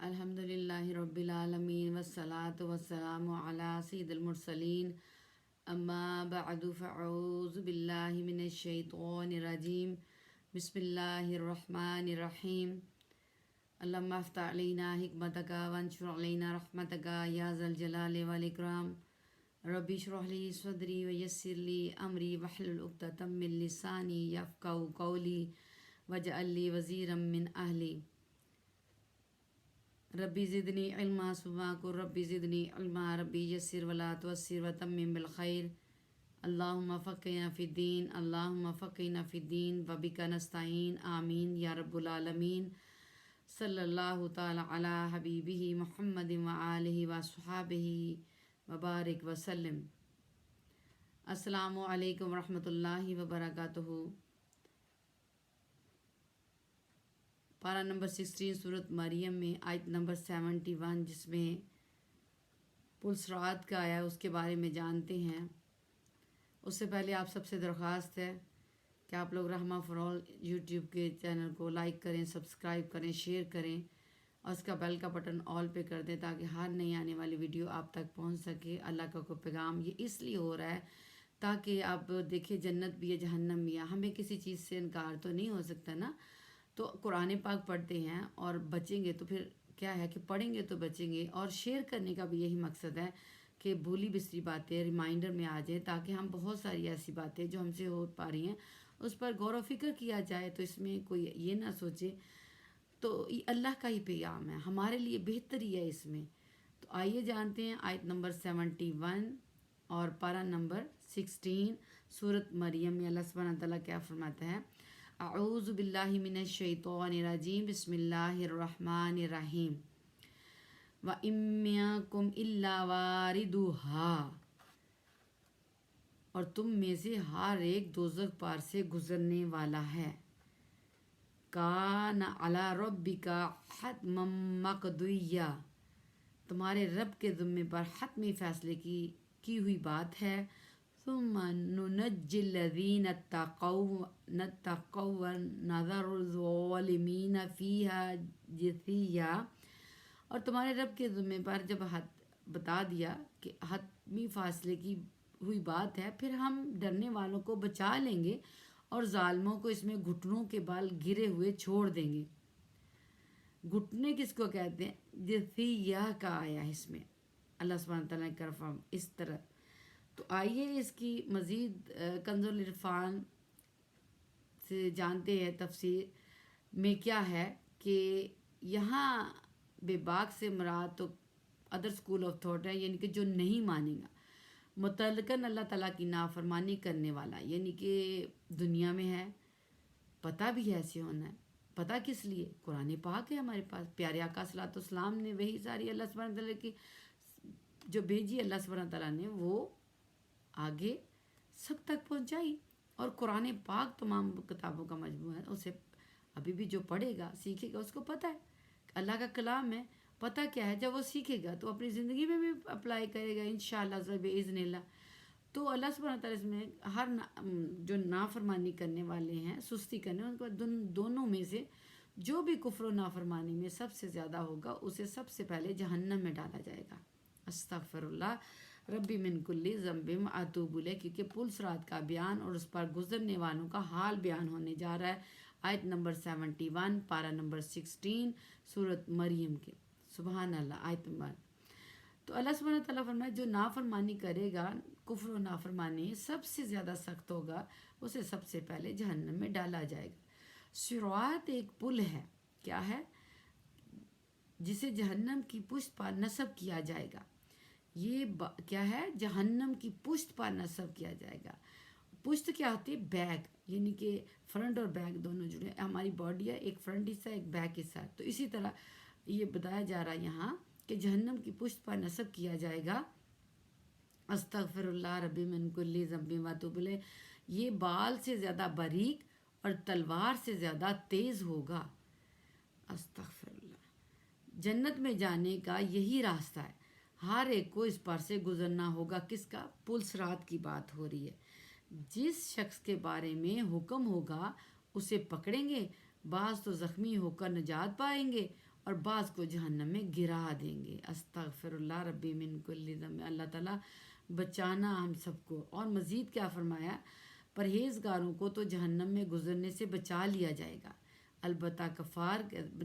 الحمدللہ رب العالمین والصلاة والسلام علی سید المرسلین اما بعد فاعوذ باللہ من الشیطان الرجیم بسم اللہ الرحمن الرحیم اللہم افتح علینا حکمتک وانشر علینا رحمتک یا ذا الجلال والاکرام ربی اشرح لی صدری ویسر لی امری واحلل عقدۃ من لسانی یفقہوا قولی واجعل لی وزیرا من اہلی ربی زدنی علما سبحانک ربی زدنی علما ربی یسر ولا تعسر وتمم بالخیر اللہم فقہنا فی الدین اللہم فقہنا فی الدین وبک نستعین آمین یا رب العالمین صلی اللہ تعالی علی حبیبہ محمد وآلہ وصحابہ وبارک وسلم۔ السلام علیکم ورحمۃ اللہ وبرکاتہ۔ پارہ نمبر 16 سورۃ مریم میں آیت نمبر 71 جس میں پلسرات کا آیا اس کے بارے میں جانتے ہیں۔ اس سے پہلے آپ سب سے درخواست ہے کہ آپ لوگ رحمہ فار آل یوٹیوب کے چینل کو لائک کریں، سبسکرائب کریں، شیئر کریں اور اس کا بیل کا بٹن آل پہ کر دیں تاکہ ہر نئی آنے والی ویڈیو آپ تک پہنچ سکے۔ اللہ کا کوئی پیغام یہ اس لیے ہو رہا ہے تاکہ آپ دیکھیں جنت بھی ہے جہنم بھی ہے، ہمیں کسی چیز سے انکار تو نہیں ہو سکتا نا۔ تو قرآن پاک پڑھتے ہیں اور بچیں گے تو پھر کیا ہے کہ پڑھیں گے تو بچیں گے، اور شیئر کرنے کا بھی یہی مقصد ہے کہ بھولی بسری باتیں ریمائنڈر میں آ جائیں تاکہ ہم بہت ساری ایسی باتیں جو ہم سے ہو پا رہی ہیں اس پر غور و فکر کیا جائے، تو اس میں کوئی یہ نہ سوچے۔ تو یہ اللہ کا ہی پیغام ہے، ہمارے لیے بہتری ہے اس میں۔ تو آئیے جانتے ہیں آیت نمبر 71 اور پارہ نمبر 16 سورۃ مریم میں اللہ سبحانہ وتعالیٰ کیا فرماتا ہے۔ اعوذ باللہ من الشیطان الرجیم بسم اللہ الرحمن الرحیم وَإِن مِّنكُمْ إِلَّا وَارِدُهَا، اور تم میں سے ہر ایک دوزخ پار سے گزرنے والا ہے۔ کَانَ عَلَىٰ رَبِّكَ حَتْمًا مَّقْضِيًّا، تمہارے رب کے ذمے پر حتمی فیصلے کی ہوئی بات ہے۔ ثُمَّ نُنَجِّي الَّذِينَ اتَّقَوْا وَنَذَرُ الظَّالِمِينَ فِيهَا جِثِيًّا، اور تمہارے رب کے ذمے پر جب بتا دیا کہ حتمی فاصلے کی ہوئی بات ہے، پھر ہم ڈرنے والوں کو بچا لیں گے اور ظالموں کو اس میں گھٹنوں کے بال گرے ہوئے چھوڑ دیں گے۔ گھٹنے کس کو کہتے ہیں؟ جثیہ کا آیا اس میں اللہ سبحانہ تعالیٰ کی طرف اس طرح۔ تو آئیے اس کی مزید کنز العرفان سے جانتے ہیں تفسیر میں کیا ہے کہ یہاں بے باک سے مراد تو ادر اسکول آف تھاٹ ہے، یعنی کہ جو نہیں مانے گا، متعلقاً اللہ تعالیٰ کی نافرمانی کرنے والا، یعنی کہ دنیا میں ہے، پتہ بھی ایسے ہونا ہے۔ پتہ کس لیے؟ قرآن پاک ہے ہمارے پاس، پیارے آقا صلی اللہ علیہ وسلم نے وہی ساری اللہ سبحانہ تعالیٰ کی جو بھیجی اللہ سبحانہ تعالیٰ نے وہ آگے سب تک پہنچائی، اور قرآن پاک تمام کتابوں کا مجموعہ ہے۔ اسے ابھی بھی جو پڑھے گا سیکھے گا اس کو پتہ ہے کہ اللہ کا کلام ہے، پتہ کیا ہے، جب وہ سیکھے گا تو اپنی زندگی میں بھی اپلائی کرے گا انشاءاللہ بإذن اللہ۔ تو اللہ سبحانہ تعالیٰ اس میں ہر جو نافرمانی کرنے والے ہیں، سستی کرنے، ان کو دونوں میں سے جو بھی کفر و نافرمانی میں سب سے زیادہ ہوگا اسے سب سے پہلے جہنم میں ڈالا جائے گا۔ استغفر اللہ ربی من کل ذنب اتوب الیہ، کیونکہ پلسرات کا بیان اور اس پر گزرنے والوں کا حال بیان ہونے جا رہا ہے۔ آیت نمبر 71 پارہ نمبر 16 سورۃ مریم کے۔ سبحان اللہ۔ آیت نمبر تو اللہ سبحانہ تعالیٰ فرمائے جو نافرمانی کرے گا، کفر و نافرمانی سب سے زیادہ سخت ہوگا، اسے سب سے پہلے جہنم میں ڈالا جائے گا۔ صراط ایک پل ہے، کیا ہے؟ جسے جہنم کی پشت پر نصب کیا جائے گا۔ یہ کیا ہے؟ جہنم کی پشت پر نصب کیا جائے گا۔ پشت کیا ہوتی ہے؟ بیک، یعنی کہ فرنٹ اور بیک دونوں جڑے، ہماری باڈی ہے، ایک فرنٹ حصہ ایک بیک حصہ، تو اسی طرح یہ بتایا جا رہا ہے یہاں کہ جہنم کی پشت پر نصب کیا جائے گا۔ استغفر اللہ ربی من کل ذنب واتوب الیہ، یہ بال سے زیادہ باریک اور تلوار سے زیادہ تیز ہوگا۔ استغفر اللہ۔ جنت میں جانے کا یہی راستہ ہے، ہر ایک کو اس پر سے گزرنا ہوگا۔ کس کا؟ پلسرات کی بات ہو رہی ہے۔ جس شخص کے بارے میں حکم ہوگا اسے پکڑیں گے، بعض تو زخمی ہو کر نجات پائیں گے اور بعض کو جہنم میں گرا دیں گے. استغفر اللہ ربی من کل ذنب. اللہ تعالیٰ بچانا ہم سب کو. اور مزید کیا فرمایا؟ پرہیزگاروں کو تو جہنم میں گزرنے سے بچا لیا جائے گا، البتہ کفار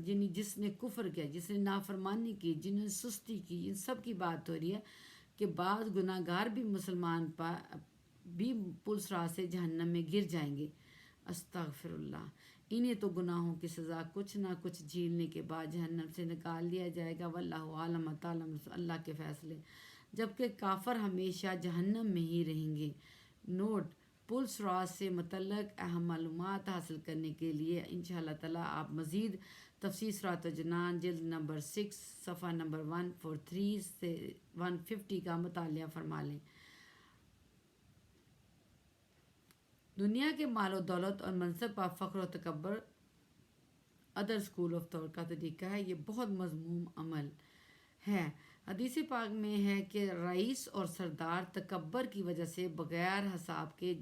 یعنی جس نے کفر کیا، جس نے نافرمانی کی، جنہوں نے سستی کی، ان سب کی بات ہو رہی ہے کہ بعض گناہ گار بھی مسلمان بھی پلس راہ سے جہنم میں گر جائیں گے. استغفر اللہ. انہیں تو گناہوں کی سزا کچھ نہ کچھ جھیلنے کے بعد جہنم سے نکال لیا جائے گا. واللہ عالم تعالی، اللہ کے فیصلے. جبکہ کافر ہمیشہ جہنم میں ہی رہیں گے. نوٹ: پلس راز سے متعلق اہم معلومات حاصل کرنے کے لیے انشاءاللہ تعالیٰ آپ مزید تفسیر سورۃ الجنان جلد نمبر 6 صفحہ نمبر 143 سے 150 کا مطالعہ فرما لیں. دنیا کے مال و دولت اور منصب پر فخر و تکبر ادر اسکول آف تھاٹ کا طریقہ ہے. یہ بہت مذموم عمل ہے. حدیث پاک میں ہے کہ رئیس اور سردار تکبر کی وجہ سے بغیر حساب کے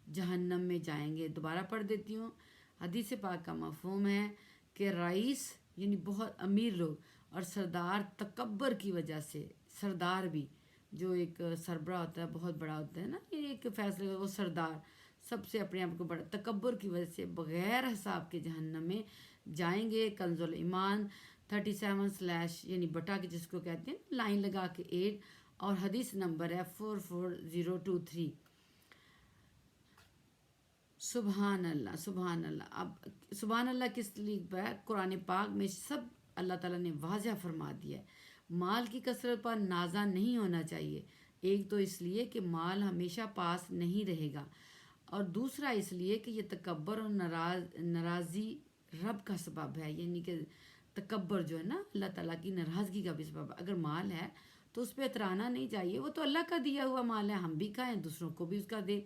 جہنم میں جائیں گے. دوبارہ پڑھ دیتی ہوں. حدیث پاک کا مفہوم ہے کہ رئیس یعنی بہت امیر لوگ اور سردار تکبر کی وجہ سے، سردار بھی جو ایک سربراہ ہوتا ہے، بہت بڑا ہوتا ہے نا، یہ ایک فیصلے وہ سردار سب سے اپنے آپ کو بڑا، تکبر کی وجہ سے بغیر حساب کے جہنم میں جائیں گے. کنز الایمان 37/ یعنی بٹا کے جس کو کہتے ہیں لائن لگا کے 8، اور حدیث نمبر ہے 44023. سبحان اللہ سبحان اللہ. اب سبحان اللہ کس لیے ہے؟ قرآن پاک میں سب اللہ تعالیٰ نے واضح فرما دیا ہے. مال کی کثرت پر نازا نہیں ہونا چاہیے. ایک تو اس لیے کہ مال ہمیشہ پاس نہیں رہے گا، اور دوسرا اس لیے کہ یہ تکبر اور ناراضی رب کا سبب ہے. یعنی کہ تکبر جو ہے نا اللہ تعالیٰ کی ناراضگی کا بھی سبب ہے. اگر مال ہے تو اس پہ اترانا نہیں چاہیے، وہ تو اللہ کا دیا ہوا مال ہے، ہم بھی کھائیں دوسروں کو بھی اس کا دے.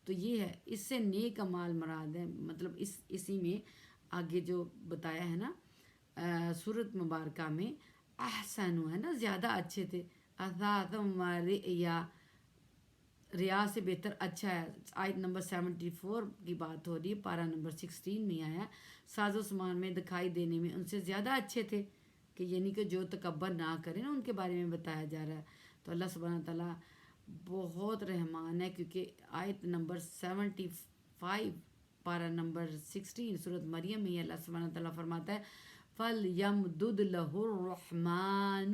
تو یہ ہے، اس سے نیک مال مراد ہے. مطلب اسی میں آگے جو بتایا ہے نا سورۃ مبارکہ میں احسنوا ہے نا، زیادہ اچھے تھے. ریا سے بہتر اچھا ہے. آیت نمبر 74 کی بات ہو رہی ہے، پارہ نمبر 16 میں آیا. ساز و سامان میں دکھائی دینے میں ان سے زیادہ اچھے تھے، کہ یعنی کہ جو تکبر نہ کریں نا ان کے بارے میں بتایا جا رہا ہے. تو اللہ سبحانہ تعالیٰ بہت رحمان ہے، کیونکہ آیت نمبر 75 پارہ نمبر 16 سورۃ مریم میں اللہ سبحانہ تعالیٰ فرماتا ہے فَلْيَمْدُدْ لَهُ الرَّحْمَنُ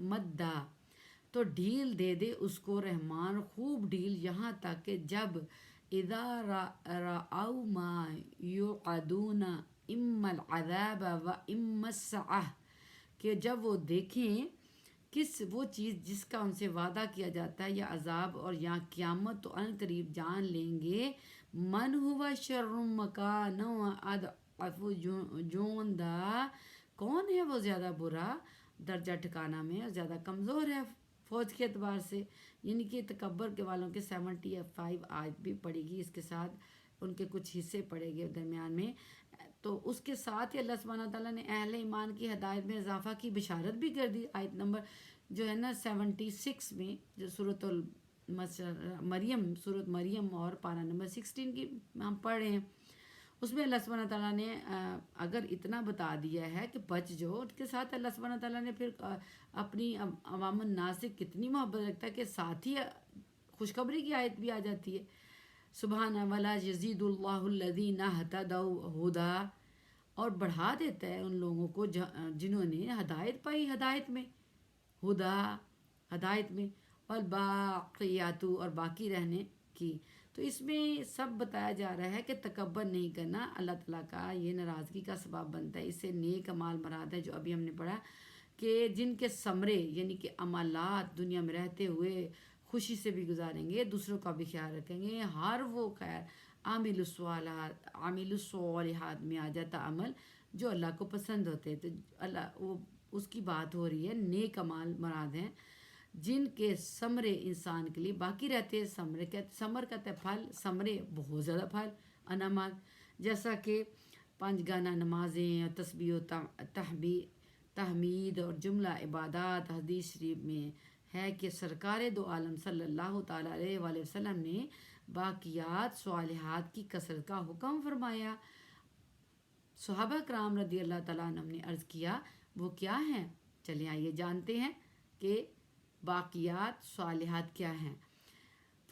مَدًّا. تو ڈھیل دے دے اس کو رحمان خوب ڈھیل، یہاں تک کہ جب اذا رأوا ما يوعدون اما العذاب و اما السعة، کہ جب وہ دیکھیں وہ چیز جس کا ان سے وعدہ کیا جاتا ہے، یا عذاب اور یا قیامت، تو ان قریب جان لیں گے من ہوا شر مکانا واضعف جندا، کون ہے وہ زیادہ برا درجہ ٹھکانہ میں اور زیادہ کمزور ہے فوج کے اعتبار سے. یعنی کہ تکبر کے والوں کے 75 آیت بھی پڑے گی، اس کے ساتھ ان کے کچھ حصے پڑے گے درمیان میں. تو اس کے ساتھ ہی اللہ سبحانہ تعالیٰ نے اہل ایمان کی ہدایت میں اضافہ کی بشارت بھی کر دی. آیت نمبر جو ہے نا 76 میں، جو سورۃ مریم، سورۃ مریم اور پارہ نمبر 16 کی ہم پڑھ رہے ہیں، اس میں اللہ سبحانہ تعالیٰ نے اگر اتنا بتا دیا ہے کہ بچ جو، اس کے ساتھ اللہ سبحانہ تعالیٰ نے پھر اپنی عوام الناس سے کتنی محبت رکھتا ہے کہ ساتھ ہی خوشخبری کی آیت بھی آ جاتی ہے. سبحان ولا یزید اللہ الذین اہتدوا ہدا، اور بڑھا دیتا ہے ان لوگوں کو جنہوں نے ہدایت پائی، ہدایت میں ہدایت میں والباقیات، اور باقی رہنے کی. تو اس میں سب بتایا جا رہا ہے کہ تکبر نہیں کرنا اللہ تعالیٰ کا یہ ناراضگی کا سبب بنتا ہے. اس سے نیک اعمال مراد ہے جو ابھی ہم نے پڑھا، کہ جن کے ثمرے یعنی کہ عملات دنیا میں رہتے ہوئے خوشی سے بھی گزاریں گے، دوسروں کا بھی خیال رکھیں گے. ہر وہ خیر عامل الصالحات میں آ جاتا عمل جو اللہ کو پسند ہوتے. تو اللہ وہ اس کی بات ہو رہی ہے، نیک اعمال مراد ہیں جن کے ثمرے انسان کے لیے باقی رہتے ہیں. ثمر کہتے ہیں پھل، ثمرے بہت زیادہ پھل، انعامات، جیسا کہ 5 گانا نمازیں اور تسبیح و تحمید اور جملہ عبادات. حدیث شریف میں ہے کہ سرکار دو عالم صلی اللہ تعالیٰ علیہ وآلہ وسلم نے باقیات صالحات کی کثرت کا حکم فرمایا. صحابہ کرام رضی اللہ تعالیٰ عنہم نے عرض کیا وہ کیا ہیں؟ چلیں آئیے جانتے ہیں کہ باقیات صالحات کیا ہیں۔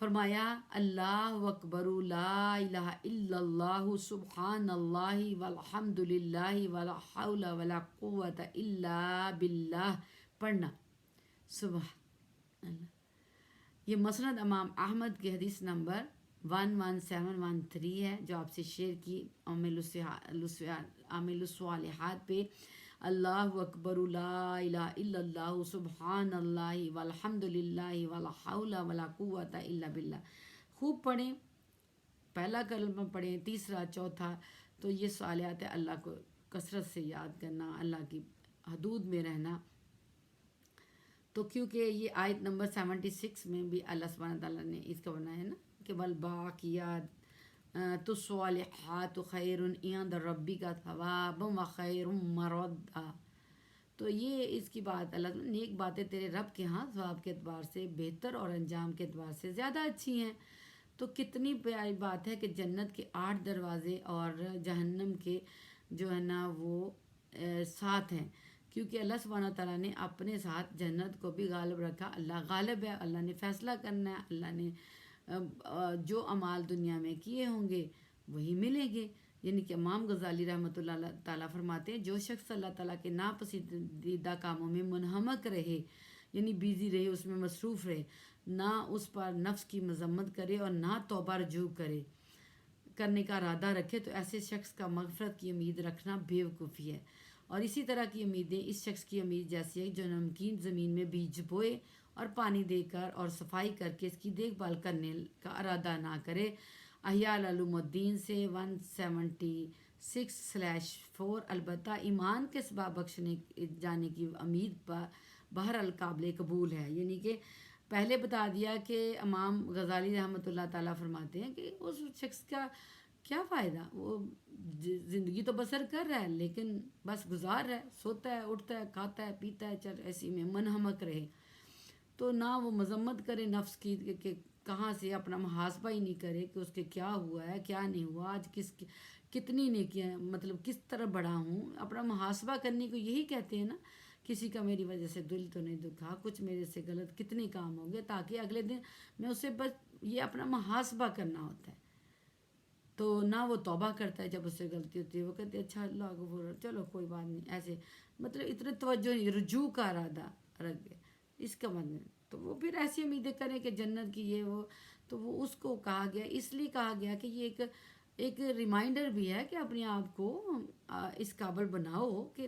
فرمایا اللہ اکبر لا الہ الا اللہ سبحان اللہ والحمد للہ ولا حول ولا قوت الا باللہ پڑھنا سبحان اللہ۔ یہ مسند امام احمد کی حدیث نمبر 11713 ہے جو آپ سے شیئر کی عامل الصالحات پہ اللہ اکبر لا الہ الا اللہ سبحان اللہ والحمد للہ ولا حول ولا قوت الا باللہ خوب پڑھیں، پہلا کلمہ پڑھیں، تیسرا چوتھا، تو یہ صالحات ہے اللہ کو کثرت سے یاد کرنا، اللہ کی حدود میں رہنا۔ تو کیونکہ یہ آیت نمبر 76 میں بھی اللہ سبحانہ تعالیٰ نے اس کا بنایا ہے نا کہ والباقیات تو صالحات خیر عند ربک ثوابا و خیر مردا، تو یہ اس کی بات اللہ تعالیٰ نیک باتیں تیرے رب کے ہاں ثواب کے اعتبار سے بہتر اور انجام کے اعتبار سے زیادہ اچھی ہیں۔ تو کتنی پیاری بات ہے کہ جنت کے 8 دروازے اور جہنم کے جو ہے نا وہ 7 ہیں، کیونکہ اللہ سبحانہ تعالیٰ نے اپنے ساتھ جنت کو بھی غالب رکھا۔ اللہ غالب ہے، اللہ نے فیصلہ کرنا ہے، اللہ نے جو اعمال دنیا میں کیے ہوں گے وہی ملیں گے۔ یعنی کہ امام غزالی رحمۃ اللہ تعالیٰ فرماتے ہیں جو شخص اللہ تعالیٰ کے ناپسندیدہ کاموں میں منہمک رہے، یعنی بیزی رہے، اس میں مصروف رہے، نہ اس پر نفس کی مذمت کرے اور نہ توبہ رجوع کرنے کا ارادہ رکھے، تو ایسے شخص کا مغفرت کی امید رکھنا بیوقوفی ہے۔ اور اسی طرح کی امیدیں اس شخص کی امید جیسی ہے جو نمکین زمین میں بیج بوئے اور پانی دے کر اور صفائی کر کے اس کی دیکھ بھال کرنے کا ارادہ نہ کرے۔ احیاء علوم الدین سے 176/4 البتہ ایمان کے سبب بخشنے جانے کی امید بہرحال قابل قبول ہے۔ یعنی کہ پہلے بتا دیا کہ امام غزالی رحمۃ اللہ تعالیٰ فرماتے ہیں کہ اس شخص کا کیا فائدہ، وہ زندگی تو بسر کر رہا ہے لیکن بس گزار رہا ہے، سوتا ہے، اٹھتا ہے، کھاتا ہے، پیتا ہے، چل ایسی میں منہمک رہے، تو نہ وہ مذمت کرے نفس کی کہ کہاں سے اپنا محاسبہ ہی نہیں کرے کہ اس کے کیا ہوا ہے کیا نہیں ہوا، آج کتنی نیکیاں مطلب کس طرح بڑا ہوں، اپنا محاسبہ کرنے کو یہی کہتے ہیں نا، کسی کا میری وجہ سے دل تو نہیں دکھا، کچھ میرے سے غلط کتنے کام ہو گئے، تاکہ اگلے دن میں اسے بس یہ اپنا محاسبہ کرنا ہوتا ہے۔ تو نہ وہ توبہ کرتا ہے جب اس سے غلطی ہوتی ہے، وہ کہتے ہیں اچھا اللہ غفور، چلو کوئی بات نہیں، ایسے مطلب اتنے توجہ نہیں، رجوع کا ارادہ رکھ گئے، اس کا مطلب تو وہ پھر ایسی امیدیں کریں کہ جنت کی یہ وہ، تو وہ اس کو کہا گیا، اس لیے کہا گیا کہ یہ ایک ریمائنڈر بھی ہے کہ اپنے آپ کو اس قابل بناؤ کہ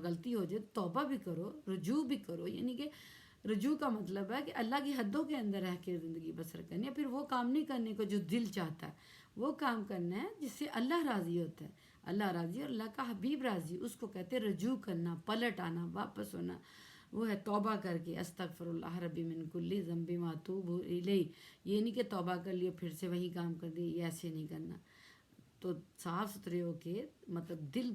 غلطی ہو جائے توبہ بھی کرو، رجوع بھی کرو، یعنی کہ رجوع کا مطلب ہے کہ اللہ کی حدوں کے اندر رہ کے زندگی بسر کرنی ہے، پھر وہ کام نہیں کرنے کو جو دل چاہتا ہے، وہ کام کرنا ہے جس سے اللہ راضی ہوتا ہے، اللہ راضی اور اللہ کا حبیب راضی، اس کو کہتے ہیں رجوع کرنا، پلٹ آنا، واپس ہونا، وہ ہے توبہ کر کے استغفر اللہ ربی من کل ذنب ما اتوب الیہ، یہ نہیں کہ توبہ کر لیے پھر سے وہی کام کر دے، یہ ایسے نہیں کرنا۔ تو صاف ستھرے ہو کے مطلب دل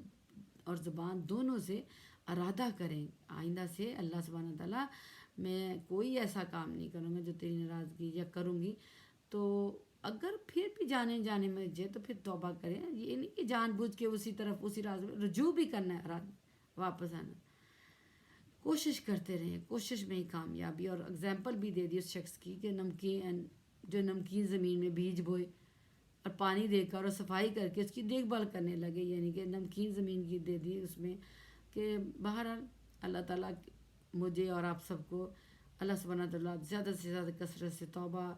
اور زبان دونوں سے ارادہ کریں آئندہ سے اللہ سبحانہ تعالیٰ میں کوئی ایسا کام نہیں کروں گا جو تیری ناراضگی یا کروں گی، تو اگر پھر بھی جانے میں جائے تو پھر توبہ کریں، یہ نہیں کہ جان بوجھ کے اسی طرف اسی راز میں رجوع بھی کرنا ہے، واپس آنا، کوشش کرتے رہیں، کوشش میں ہی کامیابی۔ اور اگزامپل بھی دے دی اس شخص کی کہ نمکین زمین میں بیج بوئے اور پانی دے کر اور صفائی کر کے اس کی دیکھ بھال کرنے لگے، یعنی کہ نمکین زمین کی دے دی اس میں کہ بہرحال اللہ تعالیٰ مجھے اور آپ سب کو اللہ سبحانہ تعالیٰ زیادہ سے زیادہ کثرت سے توبہ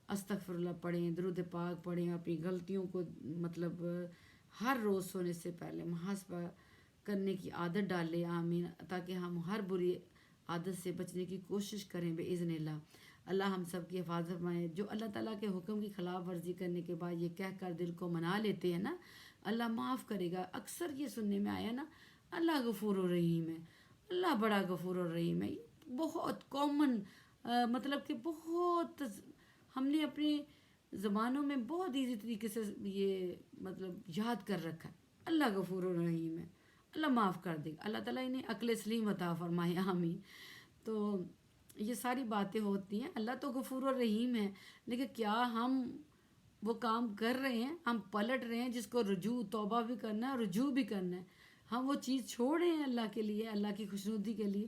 استغفر اللہ پڑھیں، درود پاک پڑھیں، اپنی غلطیوں کو مطلب ہر روز سونے سے پہلے محاسبہ کرنے کی عادت ڈالیں، آمین، تاکہ ہم ہر بری عادت سے بچنے کی کوشش کریں باذن اللہ۔ اللہ ہم سب کی حفاظت فرمائے۔ جو اللہ تعالیٰ کے حکم کی خلاف ورزی کرنے کے بعد یہ کہہ کر دل کو منا لیتے ہیں نا اللہ معاف کرے گا، اکثر یہ سننے میں آیا نا اللہ غفور الرحیم ہے، اللہ بڑا غفور الرحیم ہے، بہت کامن مطلب کہ بہت ہم نے اپنی زبانوں میں بہت ایزی طریقے سے یہ مطلب یاد کر رکھا ہے، اللہ غفور الرحیم ہے، اللہ معاف کر دے گا، اللہ تعالیٰ انہیں عقل سلیم عطا فرمائے، آمین۔ تو یہ ساری باتیں ہوتی ہیں، اللہ تو غفور الرحیم ہے، لیکن کیا ہم وہ کام کر رہے ہیں، ہم پلٹ رہے ہیں، جس کو رجوع توبہ بھی کرنا ہے، رجوع بھی کرنا ہے، ہم وہ چیز چھوڑ رہے ہیں اللہ کے لیے، اللہ کی خوشنودی کے لیے.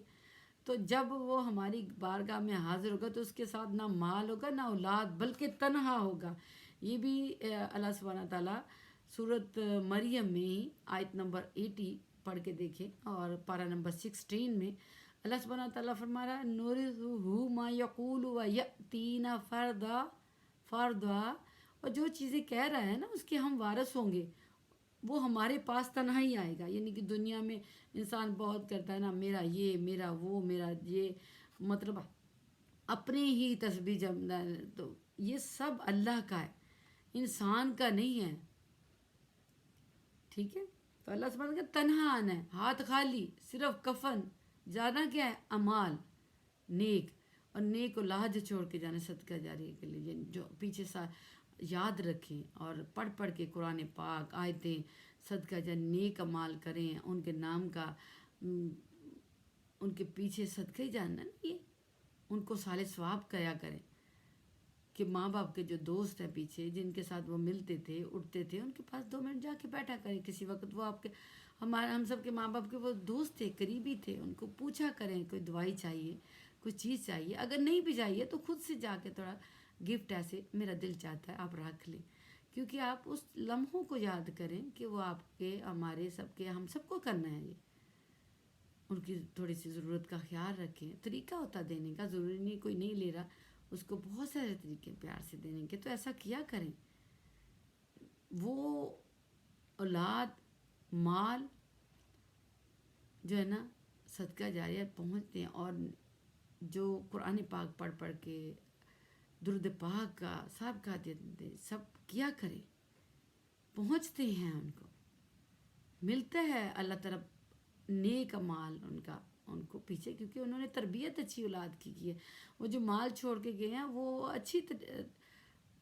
تو جب وہ ہماری بارگاہ میں حاضر ہوگا تو اس کے ساتھ نہ مال ہوگا نہ اولاد، بلکہ تنہا ہوگا. یہ بھی اللہ سبحانہ تعالیٰ سورۃ مریم میں ہی آیت نمبر 80 پڑھ کے دیکھیں، اور پارہ نمبر 16 میں اللہ سبحانہ تعالیٰ فرما رہا ہے نورثہ ما یقول و یأتینا فردا. اور جو چیزیں کہہ رہا ہے نا اس کے ہم وارث ہوں گے، وہ ہمارے پاس تنہا ہی آئے گا. یعنی کہ دنیا میں انسان بہت کرتا ہے نا، میرا یہ، میرا وہ، میرا یہ، مطلب اپنے ہی تسبیح جمنا ہے. تو یہ سب اللہ کا ہے، انسان کا نہیں ہے. ٹھیک ہے. تو اللہ سبحانہ کا تنہا آنا ہے، ہاتھ خالی، صرف کفن. جانا کیا ہے؟ اعمال نیک، اور نیک اولاد چھوڑ کے جانا صدقہ جاریہ کے لیے. جو پیچھے یاد رکھیں اور پڑھ پڑھ کے قرآن پاک آیتیں صدقہ جاریہ نیک اعمال کریں، ان کے نام کا ان کے پیچھے صدقہ ہی جاننا نہیں، ان کو صالح ثواب کیا کریں. کہ ماں باپ کے جو دوست ہیں پیچھے جن کے ساتھ وہ ملتے تھے اٹھتے تھے، ان کے پاس 2 منٹ جا کے بیٹھا کریں کسی وقت. وہ آپ کے ہم سب کے ماں باپ کے وہ دوست تھے، قریبی تھے، ان کو پوچھا کریں کوئی دوائی چاہیے، کوئی چیز چاہیے. اگر نہیں بھی چاہیے تو خود سے جا کے تھوڑا گفٹ ایسے میرا دل چاہتا ہے آپ رکھ لیں، کیونکہ آپ اس لمحوں کو یاد کریں کہ وہ آپ کے، ہمارے سب کے، ہم سب کو کرنا ہے. یہ ان کی تھوڑی سی ضرورت کا خیال رکھیں. طریقہ ہوتا دینے کا، ضروری نہیں کوئی نہیں لے رہا، اس کو بہت سارے طریقے پیار سے دینے کے، تو ایسا کیا کریں. وہ اولاد، مال جو ہے نا صدقہ جاریہ پہنچتے ہیں. اور جو قرآن پاک پڑھ پڑھ کے درود پاک کا سب کا دیتے سب کیا کریں، پہنچتے ہیں، ان کو ملتا ہے اللہ تعالیٰ نیک مال ان کو پیچھے، کیونکہ انہوں نے تربیت اچھی اولاد کی ہے. وہ جو مال چھوڑ کے گئے ہیں وہ اچھی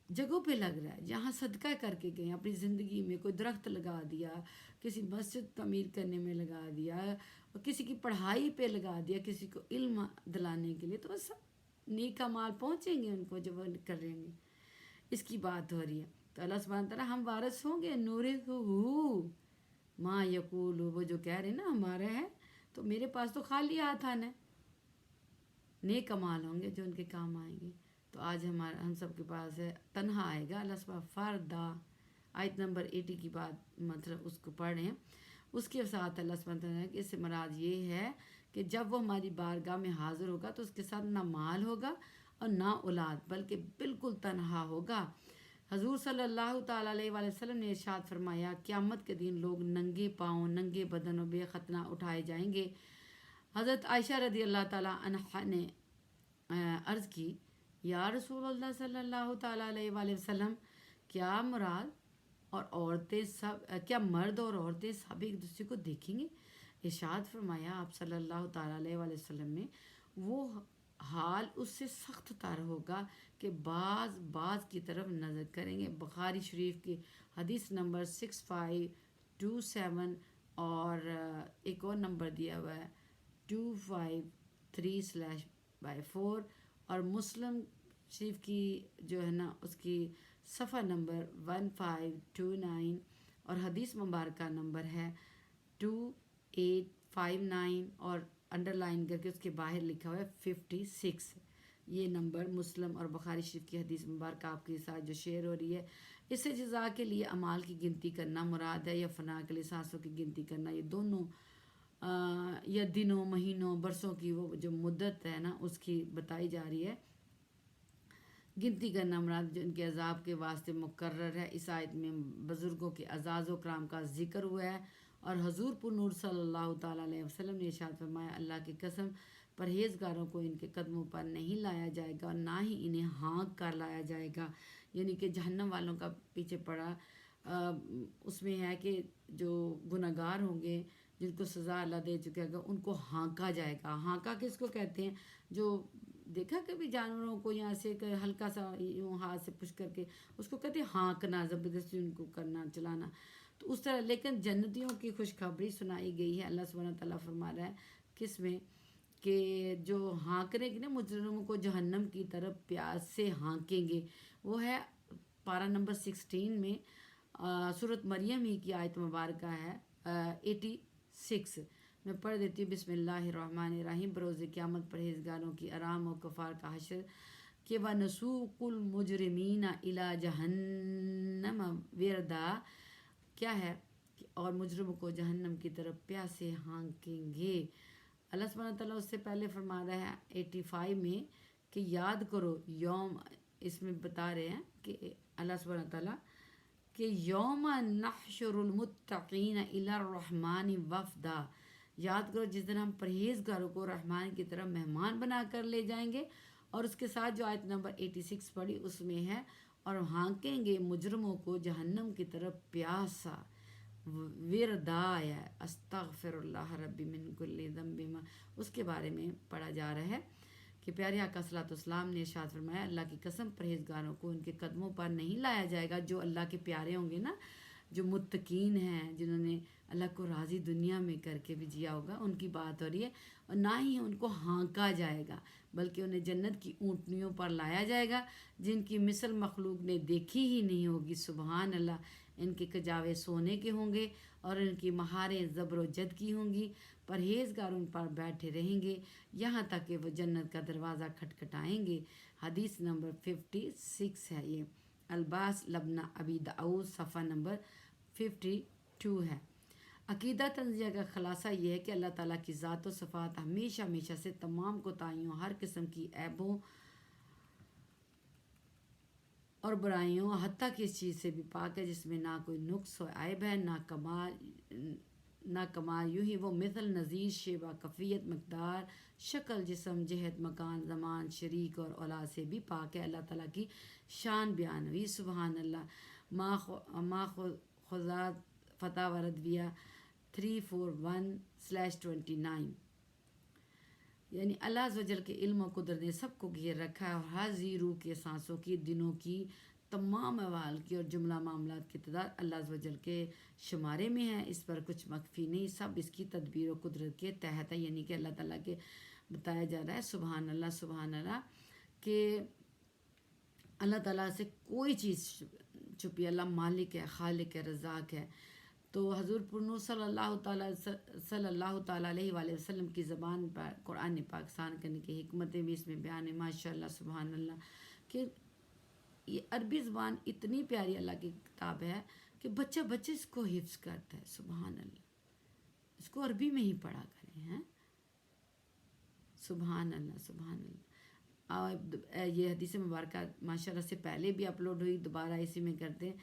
جگہوں پہ لگ رہا ہے، جہاں صدقہ کر کے گئے ہیں. اپنی زندگی میں کوئی درخت لگا دیا، کسی مسجد تعمیر کرنے میں لگا دیا، اور کسی کی پڑھائی پہ لگا دیا، کسی کو علم دلانے کے لیے. تو بس نیک مال پہنچیں گے ان کو جب وہ کر رہیں گے. اس کی بات ہو رہی ہے. تو اللہ سبحانہ تعالیٰ ہم وارث ہوں گے. نورثہ ما یقول، وہ جو کہہ رہے ہیں نا ہمارا ہے، تو میرے پاس تو خالی ہاتھ آنا ہے. نیک اعمال ہوں گے جو ان کے کام آئیں گے. تو آج ہم سب کے پاس ہے تنہا آئے گا. اللہ سبحانہ فردا آیت نمبر 80 کی بات، مطلب اس کو پڑھ رہے ہیں. اس کے ساتھ اللہ سبحانہ تعالیٰ کہ اس سے مراد یہ ہے کہ جب وہ ہماری بارگاہ میں حاضر ہوگا تو اس کے ساتھ نہ مال ہوگا اور نہ اولاد، بلکہ بالکل تنہا ہوگا. حضور صلی اللہ تعالیٰ علیہ وآلہ وسلم نے ارشاد فرمایا قیامت کے دن لوگ ننگے پاؤں، ننگے بدن و بے ختنہ اٹھائے جائیں گے. حضرت عائشہ رضی اللہ تعالیٰ عنہا نے عرض کی یا رسول اللہ صلی اللہ تعالیٰ علیہ وآلہ وسلم، کیا مراد اور عورتیں سب، کیا مرد اور عورتیں سب ایک دوسرے کو دیکھیں گے؟ ارشاد فرمایا آپ صلی اللہ تعالیٰ علیہ وآلہ وسلم نے، وہ حال اس سے سخت تر ہوگا کہ بعض کی طرف نظر کریں گے. بخاری شریف کی حدیث نمبر 6527، اور ایک اور نمبر دیا ہوا ہے 253/4، اور مسلم شریف کی جو ہے نا اس کی صفحہ نمبر 1529، اور حدیث مبارکہ نمبر ہے 2859، اور انڈر لائن کر کے اس کے باہر لکھا ہوا ہے 56. یہ نمبر مسلم اور بخاری شریف کی حدیث مبارکہ آپ کے ساتھ جو شیئر ہو رہی ہے. اس سے جزا کے لیے اعمال کی گنتی کرنا مراد ہے، یا فنا کے لیے سانسوں کی گنتی کرنا. یہ دونوں یا دنوں، مہینوں، برسوں کی وہ جو مدت ہے نا اس کی بتائی جا رہی ہے. گنتی کرنا مراد جو ان کے عذاب کے واسطے مقرر ہے. اس آیت میں بزرگوں کے اعزاز و کرام کا ذکر ہوا ہے، اور حضور پر نور صلی اللہ تعالیٰ علیہ وسلم نے ارشاد فرمایا اللہ کی قسم، پرہیزگاروں کو ان کے قدموں پر نہیں لایا جائے گا، اور نہ ہی انہیں ہانک کر لایا جائے گا. یعنی کہ جہنم والوں کا پیچھے پڑا اس میں ہے کہ جو گناہگار ہوں گے، جن کو سزا اللہ دے چکے گا، ان کو ہانکا جائے گا. ہانکا کس کو کہتے ہیں؟ جو دیکھا کبھی جانوروں کو یہاں سے ہلکا سا یوں ہاتھ سے پش کر کے اس کو کہتے ہیں ہانکنا، زبردستی ان کو کرنا، چلانا. تو اس طرح لیکن جنتیوں کی خوشخبری سنائی گئی ہے. اللہ سبحانہ تعالیٰ فرما رہا ہے کس میں کہ جو ہانکنے کی نا، مجرموں کو جہنم کی طرف پیاس سے ہانکیں گے. وہ ہے پارہ نمبر 16 میں سورۃ مریم ہی کی آیت مبارکہ ہے 86. میں پڑھ دیتی ہوں. بسم اللہ الرحمن الرحیم. بروز قیامت پرہیزگاروں کی آرام و کفار کا حشر کہ وَنَسُوقُ الْمُجْرِمِينَ إِلَى جَهَنَّمَ وِرْدًا. کیا ہے اور مجرموں کو جہنم کی طرف پیاسے ہانکیں گے. اللہ سبحانہ تعالیٰ اس سے پہلے فرما رہا ہے 85 میں کہ یاد کرو یوم. اس میں بتا رہے ہیں کہ اللہ سبحانہ تعالیٰ کہ یوم نحشر المتقین الی الرحمن وفدا. یاد کرو جس دن ہم پرہیزگاروں کو رحمان کی طرف مہمان بنا کر لے جائیں گے. اور اس کے ساتھ جو آیت نمبر 86 پڑھی اس میں ہے اور ہانکیں گے مجرموں کو جہنم کی طرف پیاسا وردا. استغفر اللہ ربی من کل ذنب. اس کے بارے میں پڑھا جا رہا ہے کہ پیارے آقا صلی اللہ علیہ وسلم نے ارشاد فرمایا اللہ کی قسم پرہیزگاروں کو ان کے قدموں پر نہیں لایا جائے گا. جو اللہ کے پیارے ہوں گے نا, جو متقین ہیں, جنہوں نے اللہ کو راضی دنیا میں کر کے بھی جیا ہوگا, ان کی بات ہو رہی ہے. اور نہ ہی ان کو ہانکا جائے گا بلکہ انہیں جنت کی اونٹنیوں پر لایا جائے گا جن کی مثل مخلوق نے دیکھی ہی نہیں ہوگی. سبحان اللہ. ان کے کجاوے سونے کے ہوں گے اور ان کی مہاریں زبر و جد کی ہوں گی. پرہیزگار ان پر بیٹھے رہیں گے یہاں تک کہ وہ جنت کا دروازہ کھٹکھٹائیں گے. حدیث نمبر 56 ہے یہ. الباس لبنہ ابی داؤد صفحہ نمبر 52 ہے. عقیدہ تنزیہ کا خلاصہ یہ ہے کہ اللہ تعالیٰ کی ذات و صفات ہمیشہ ہمیشہ سے تمام کوتاہیوں, ہر قسم کی عیبوں اور برائیوں, حتیٰ کہ اس چیز سے بھی پاک ہے جس میں نہ کوئی نقص و عیب ہے, نہ کمال. یوں ہی وہ مثل, نظیر, شیبہ, کفیت, مقدار, شکل, جسم, جہت, مکان, زمان, شریک اور اولاد سے بھی پاک ہے. اللہ تعالیٰ کی شان بیان ہوئی. سبحان اللہ. ما خزات فتح وردویہ 341/29. یعنی اللہ عز و جل کے علم و قدرت نے سب کو گھیر رکھا ہے اور ہر ذی روح کے سانسوں کی, دنوں کی, تمام احوال کی اور جملہ معاملات کی تعداد اللہ عز و جل کے شمارے میں ہے. اس پر کچھ مخفی نہیں, سب اس کی تدبیر و قدرت کے تحت ہے. یعنی کہ اللہ تعالیٰ کے بتایا جا رہا ہے سبحان اللہ سبحان اللہ کہ اللہ تعالیٰ سے کوئی چیز چھپی. اللہ مالک ہے, خالق ہے, رزاق ہے. تو حضور پرنور صلی اللہ تعالیٰ علیہ وآلہ وسلم کی زبان پر قرآن پاکستان کرنے کی حکمتیں بھی اس میں بیان ہے. ماشاء اللہ سبحان اللہ کہ یہ عربی زبان اتنی پیاری اللہ کی کتاب ہے کہ بچہ اس کو حفظ کرتا ہے. سبحان اللہ. اس کو عربی میں ہی پڑھا کریں ہیں. سبحان اللہ سبحان اللہ. یہ حدیث مبارکہ ماشاء اللہ سے پہلے بھی اپلوڈ ہوئی, دوبارہ اسی میں کرتے ہیں,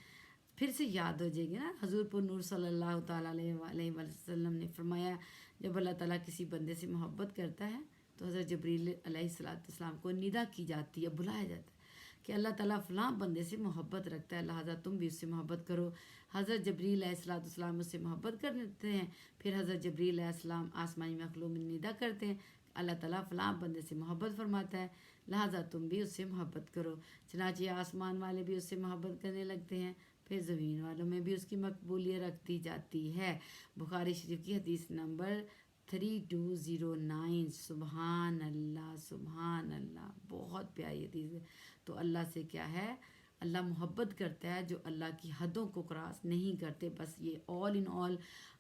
پھر سے یاد ہو جائے گی نا. حضور پر نور صلی اللہ تعالیٰ علیہ وسلم نے فرمایا جب اللہ تعالیٰ کسی بندے سے محبت کرتا ہے تو حضرت جبریل علیہ السلام کو ندا کی جاتی ہے, بلایا جاتا ہے کہ اللہ تعالیٰ فلاں بندے سے محبت رکھتا ہے, لہٰذا تم بھی اس سے محبت کرو. حضرت جبریل علیہ السلام اس سے محبت کرتے ہیں. پھر حضرت جبریل علیہ السلام آسمانی مخلوق میں ندا کرتے ہیں اللہ تعالیٰ فلاں بندے سے محبت فرماتا ہے, لہٰذا تم بھی اس سے محبت کرو. چنانچہ آسمان والے بھی اس سے محبت کرنے لگتے ہیں, پھر زمین والوں میں بھی اس کی مقبولیت رکھتی جاتی ہے. بخاری شریف کی حدیث نمبر 3209. سبحان اللہ سبحان اللہ. بہت پیاری حدیث ہے. تو اللہ سے کیا ہے, اللہ محبت کرتا ہے جو اللہ کی حدوں کو کراس نہیں کرتے. بس یہ آل ان آل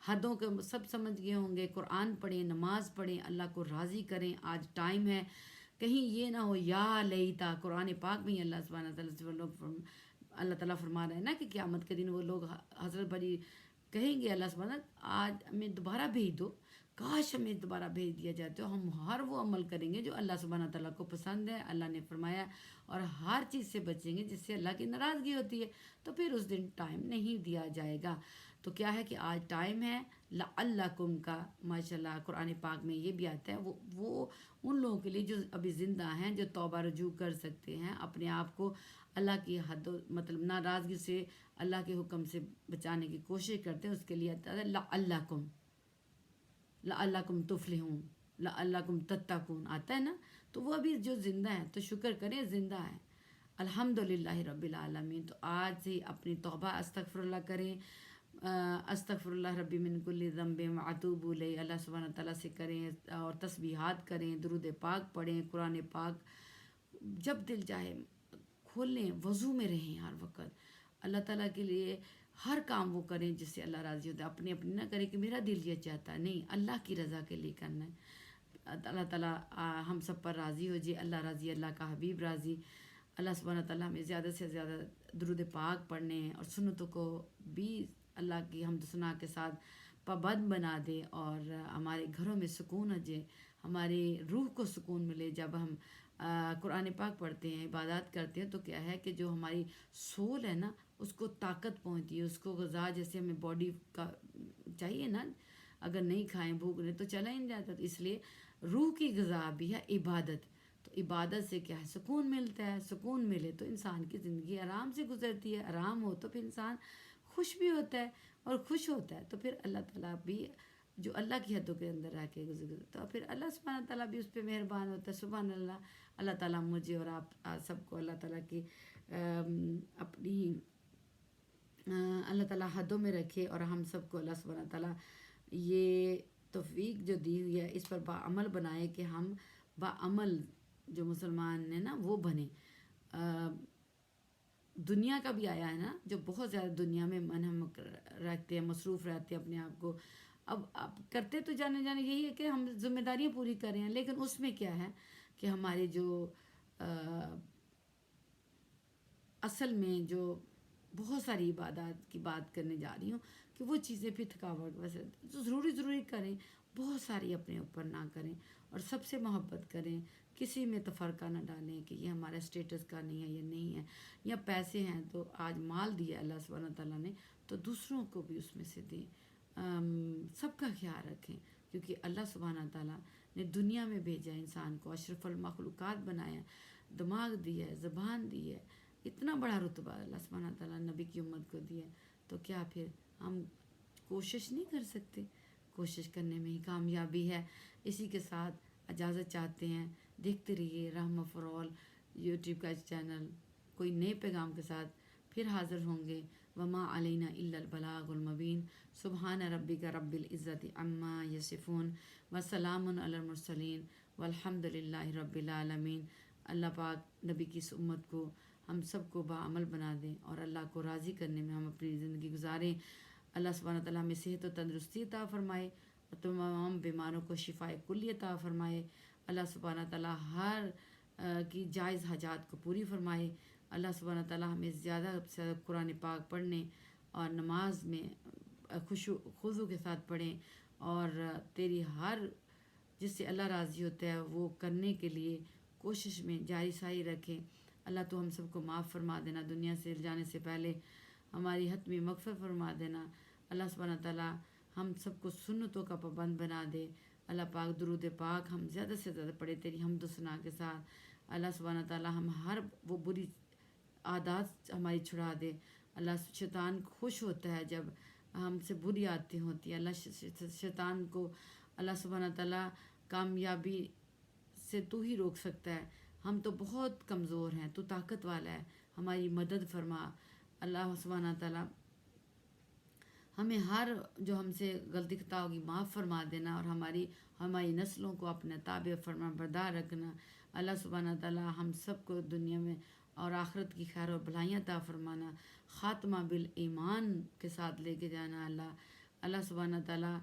حدوں کے سب سمجھ گئے ہوں گے. قرآن پڑھیں, نماز پڑھیں, اللہ کو راضی کریں. آج ٹائم ہے, کہیں یہ نہ ہو یا لیتا. قرآن پاک میں ہی اللہ سبحانہ تعالیٰ سے لوگ اللہ تعالیٰ فرما رہے ہیں نا کہ قیامت کے دن وہ لوگ حضرت بری کہیں گے اللہ سبحانہ آج ہمیں دوبارہ بھیج دو, کاش ہمیں دوبارہ بھیج دیا جائے تو ہم ہر وہ عمل کریں گے جو اللہ سبحانہ تعالیٰ کو پسند ہے. اللہ نے فرمایا اور ہر چیز سے بچیں گے جس سے اللہ کی ناراضگی ہوتی ہے. تو پھر اس دن ٹائم نہیں دیا جائے گا. تو کیا ہے کہ آج ٹائم ہے لعلکم کا. ماشاء اللہ قرآن پاک میں یہ بھی آتا ہے وہ ان لوگوں کے لیے جو ابھی زندہ ہیں, جو توبہ رجوع کر سکتے ہیں, اپنے آپ کو اللہ کی حد مطلب ناراضگی سے اللہ کے حکم سے بچانے کی کوشش کرتے ہیں. اس کے لیے آتا ہے لعلکم تفلحون, لعلکم تتقون آتا ہے نا. تو وہ ابھی جو زندہ ہیں تو شکر کریں زندہ ہیں. الحمدللہ رب العالمین. تو آج سے اپنی توبہ استغفر اللہ کریں. استغفر اللہ ربی من کل ذنب واتوب الیہ. اللہ سبحانہ تعالیٰ سے کریں اور تسبیحات کریں, درود پاک پڑھیں, قرآن پاک جب دل چاہے کھول لیں, وضو میں رہیں ہر وقت, اللہ تعالیٰ کے لیے ہر کام وہ کریں جس سے اللہ راضی ہوتا ہے. اپنی اپنی نہ کریں کہ میرا دل یہ چاہتا ہے, نہیں, اللہ کی رضا کے لیے کرنا ہے. اللہ تعالیٰ ہم سب پر راضی ہو جائے. اللہ راضی, اللہ کا حبیب راضی. اللہ سبحانہ تعالیٰ ہمیں زیادہ سے زیادہ درود پاک پڑھنے اور سنتوں کو بھی اللہ کی حمد و ثنا کے ساتھ پابند بنا دے, اور ہمارے گھروں میں سکون آ جائے, ہماری روح کو سکون ملے. جب ہم قرآن پاک پڑھتے ہیں, عبادات کرتے ہیں, تو کیا ہے کہ جو ہماری سول ہے نا, اس کو طاقت پہنچتی ہے, اس کو غذا جیسے ہمیں باڈی کا چاہیے نا, اگر نہیں کھائیں بھوک نہیں تو چلا ہی نہیں جاتا. تو اس لیے روح کی غذا بھی ہے عبادت. تو عبادت سے کیا ہے, سکون ملتا ہے. سکون ملے تو انسان کی زندگی آرام سے گزرتی ہے. آرام ہو تو پھر انسان خوش بھی ہوتا ہے, اور خوش ہوتا ہے تو پھر اللہ تعالیٰ بھی جو اللہ کی حدوں کے اندر رہ کے گزرتا ہے, پھر اللہ سبحانہ تعالیٰ بھی اس پہ مہربان ہوتا ہے. سبحان اللہ. اللہ تعالیٰ مجھے اور آپ سب کو اللہ تعالیٰ کی اپنی اللہ تعالیٰ حدوں میں رکھے, اور ہم سب کو اللہ سبحانہ تعالیٰ یہ توفیق جو دی ہوئی ہے اس پر باعمل بنائے کہ ہم باعمل جو مسلمان ہیں نا وہ بنے. دنیا کا بھی آیا ہے نا, جو بہت زیادہ دنیا میں منہمک رکھتے ہیں, مصروف رہتے ہیں اپنے آپ کو. اب کرتے تو جانے یہی ہے کہ ہم ذمہ داریاں پوری کر رہے ہیں, لیکن اس میں کیا ہے کہ ہمارے جو اصل میں جو بہت ساری عبادات کی بات کرنے جا رہی ہوں کہ وہ چیزیں پھر تھکاوٹ ویسے جو ضروری کریں, بہت ساری اپنے اوپر نہ کریں, اور سب سے محبت کریں. کسی میں تفرقہ نہ ڈالیں کہ یہ ہمارا اسٹیٹس کا نہیں ہے, یہ نہیں ہے, یا پیسے ہیں تو آج مال دیا اللہ سبحانہ تعالیٰ نے تو دوسروں کو بھی اس میں سے دیں. سب کا خیال رکھیں, کیونکہ اللہ سبحانہ تعالیٰ نے دنیا میں بھیجا انسان کو, اشرف المخلوقات بنایا, دماغ دیا ہے, زبان دی ہے, اتنا بڑا رتبہ اللہ سبحانہ تعالیٰ نبی کی امت کو دیا ہے. تو کیا پھر ہم کوشش نہیں کر سکتے؟ کوشش کرنے میں ہی کامیابی ہے. اسی کے ساتھ اجازت چاہتے ہیں. دیکھتے رہیے رحمہ فرول یوٹیوب کا چینل. کوئی نئے پیغام کے ساتھ پھر حاضر ہوں گے. وما علینا الا البلاغ المبین. سبحان ربک رب العزت عما یصفون وسلام علی المرسلین والحمد للہ رب العالمین. اللہ پاک نبی کی اس امت کو ہم سب کو باعمل بنا دیں, اور اللہ کو راضی کرنے میں ہم اپنی زندگی گزاریں. اللہ سبحانہ تعالیٰ ہمیں صحت و تندرستی عطا فرمائے, اور تمام بیماروں کو شفائے کلی عطا فرمائے. اللہ سبحانہ تعالیٰ ہر کی جائز حاجات کو پوری فرمائے. اللہ سبحانہ تعالیٰ ہمیں زیادہ سے زیادہ قرآن پاک پڑھنے اور نماز میں خضوع کے ساتھ پڑھیں, اور تیری ہر جس سے اللہ راضی ہوتا ہے وہ کرنے کے لیے کوشش میں جاری ساری رکھیں. اللہ تو ہم سب کو معاف فرما دینا, دنیا سے جانے سے پہلے ہماری حتمی مغفرت فرما دینا. اللہ سبحانہ تعالیٰ ہم سب کو سنتوں کا پابند بنا دے. اللہ پاک درود پاک ہم زیادہ سے زیادہ پڑھے تیری حمد و ثنا کے ساتھ. اللہ سبحانہ تعالیٰ ہم ہر وہ بری عادات ہماری چھڑا دے. اللہ شیطان خوش ہوتا ہے جب ہم سے بری عادتیں ہوتی ہیں. اللہ شیطان کو اللہ سبحانہ تعالیٰ کامیابی سے تو ہی روک سکتا ہے. ہم تو بہت کمزور ہیں, تو طاقت والا ہے, ہماری مدد فرما. اللہ سبحانہ تعالیٰ ہمیں ہر جو ہم سے غلطی خطا ہوگی معاف فرما دینا, اور ہماری نسلوں کو اپنے تابع فرما بردار رکھنا. اللہ سبحانہ تعالیٰ ہم سب کو دنیا میں اور آخرت کی خیر و بھلائیاں عطا فرمانا, خاتمہ بالایمان کے ساتھ لے کے جانا. اللہ سبحانہ تعالیٰ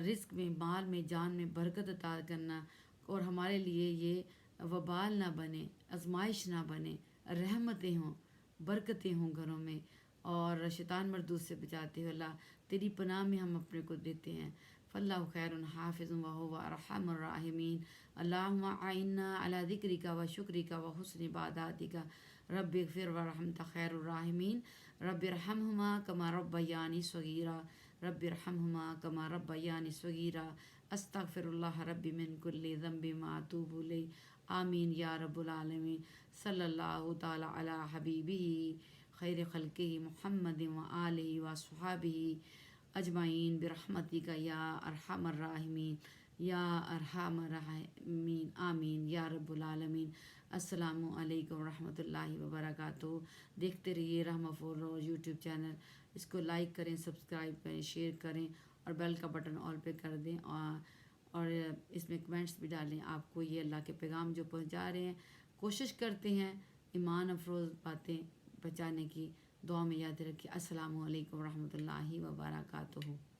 رزق میں, مال میں, جان میں برکت عطا کرنا, اور ہمارے لیے یہ وبال نہ بنے, آزمائش نہ بنے, رحمتیں ہوں, برکتیں ہوں گھروں میں, اور شیطان مردود سے بچاتے ہو. اللہ تیری پناہ میں ہم اپنے کو دیتے ہیں. فاللہ خیر حافظ وهو ارحم الراحمین. اللہم اعنا علی ذکرک و شکرک و حسن عباداتک. رب اغفر ورحمت خیر الراحمین. رب ارحمہما کما ربیانی صغیرا. رب ارحمہما کما ربیانی صغیرا. استغفر اللہ ربی من کل ذنب واتوب الیہ. آمین یا رب العالمین. صلی اللہ تعالی علی حبیبہ خیر خلقہ محمد و آلہ و صحابہ اجمعین برحمتک یا ارحم الراحمین یا ارحم الراحمین. آمین یا رب العالمین. السلام علیکم ورحمۃ اللہ وبرکاتہ. دیکھتے رہیے رحمہ فور یوٹیوب چینل. اس کو لائک کریں, سبسکرائب کریں, شیئر کریں, اور بیل کا بٹن آل پہ کر دیں, اور اس میں کمنٹس بھی ڈالیں. آپ کو یہ اللہ کے پیغام جو پہنچا رہے ہیں, کوشش کرتے ہیں ایمان افروز باتیں بچانے کی دعا میں یاد رکھیے۔ السلام علیکم ورحمۃ اللہ وبرکاتہ۔